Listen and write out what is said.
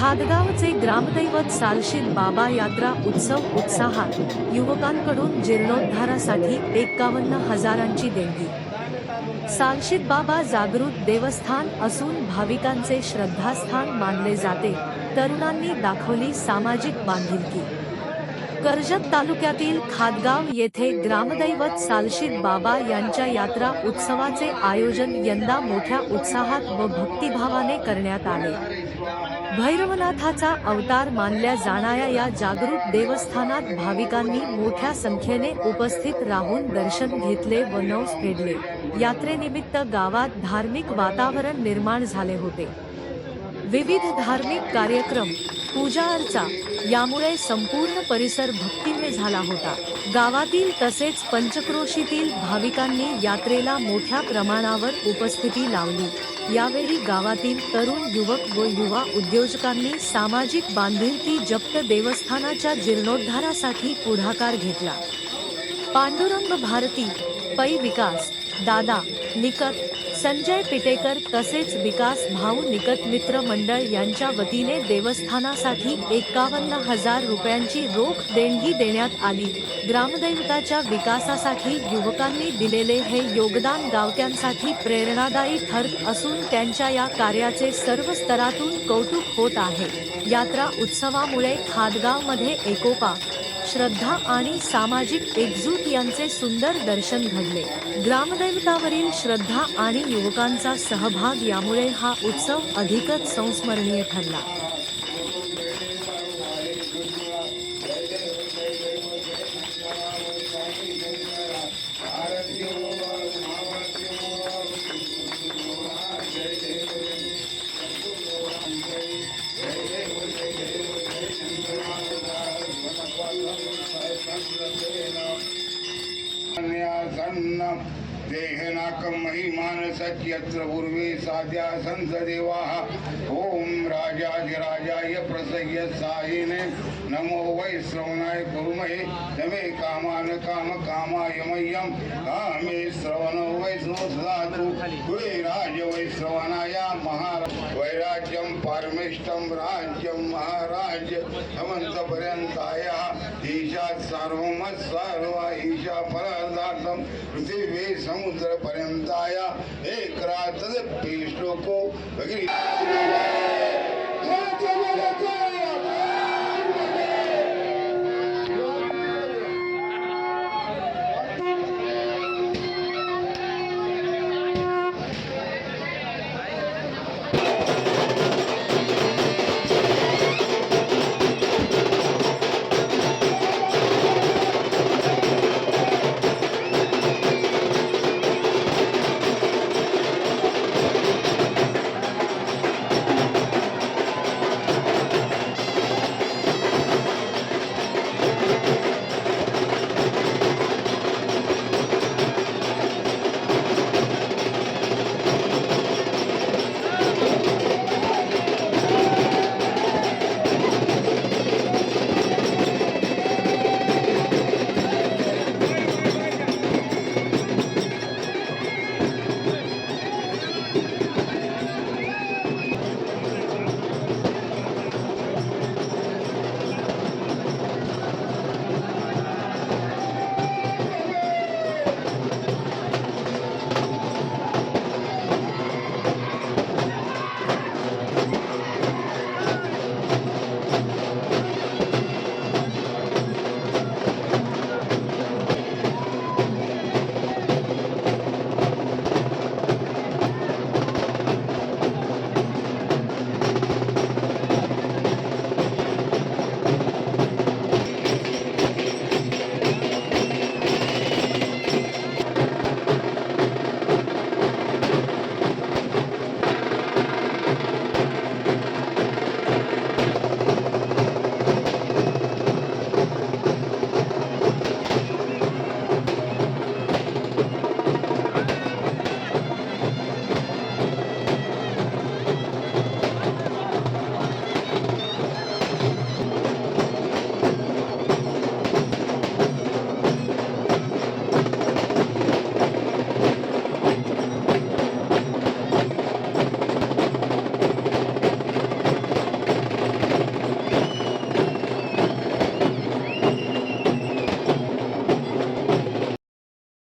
खादगावचे ग्रामदैवत सालशीत बाबा यात्रा उत्सव उत्साहात, युवकांकडून जीर्णोद्धारासाठी 51,000ची देणगी। सालशीत बाबा जागृत देवस्थान असून भाविकांचे श्रद्धास्थान मानले जाते। तरुणांनी दाखवली सामाजिक बांधिलकी। कर्जत तालुक्यातील खादगाव येथे ग्रामदैवत सालशीत बाबा यांच्या यात्रा उत्सवाचे आयोजन यंदा मोठ्या उत्साहात व भक्तिभावाने करण्यात आले। भैरवनाथाचा अवतार मानल्या जाणाऱ्या या जागृत देवस्थानात भाविकांनी मोठ्या संख्येने उपस्थित राहून दर्शन घेतले व नवस फेडले। यात्रेनिमित्त गावात धार्मिक वातावरण निर्माण झाले होते। विविध धार्मिक कार्यक्रम, पूजा अर्चा यामुळे संपूर्ण परिसर भक्तिमय झाला होता। गावातील तसेच पंचक्रोशीतील भाविकांनी यात्रेला मोठ्या प्रमाणावर उपस्थिती लावली। यावेळी गावातील तरुण युवक व युवा उद्योजकांनी सामाजिक बांधिलकी जपत देवस्थानाच्या जीर्णोद्धारासाठी पुढाकार घेतला। पांडुरंग भारती, पै विकास, दादा निकत, संजय पिटेकर तसेच विकास भाऊ निकत मित्र मंडळ यांच्या वतीने देवस्थानासाठी 51,000 रुपयांची रोख देणगी देण्यात आली। ग्रामदैवताच्या विकासासाठी युवकांनी दिलेले हे योगदान गावकऱ्यांसाठी प्रेरणादायी ठरत असून त्यांच्या या कार्याचे सर्व स्तरातून कौतुक होत आहे। यात्रा उत्सवामुळे खादगावमध्ये एकोपा, श्रद्धा आणि सामाजिक एकजूट यांचे सुंदर दर्शन घडले। ग्रामदैवतावरील श्रद्धा आणि युवकांचा सहभाग यामुळे हा उत्सव अधिकच संस्मरणीय ठरला। देहनाकं महिमानसत्यत्र पूर्वे साध्या संत देवाः। ओम राजाधिराजाय प्रसह्य सायिने नमो वै श्रवणाय कुर्महे तमे कामान काम कामाय मह्यं कामे श्रवणो वैष्णो ददातु कुले राज वै श्रवणाय महाराज वैराज्यं पारमेष्टं राज्यं महाराज अनंत पर्यंताय ईशा सार्वमत् सर्व ईशा परार्थार्थं पृथिवी समुद्र पर्यंताय एक रात श्लोको भगिनी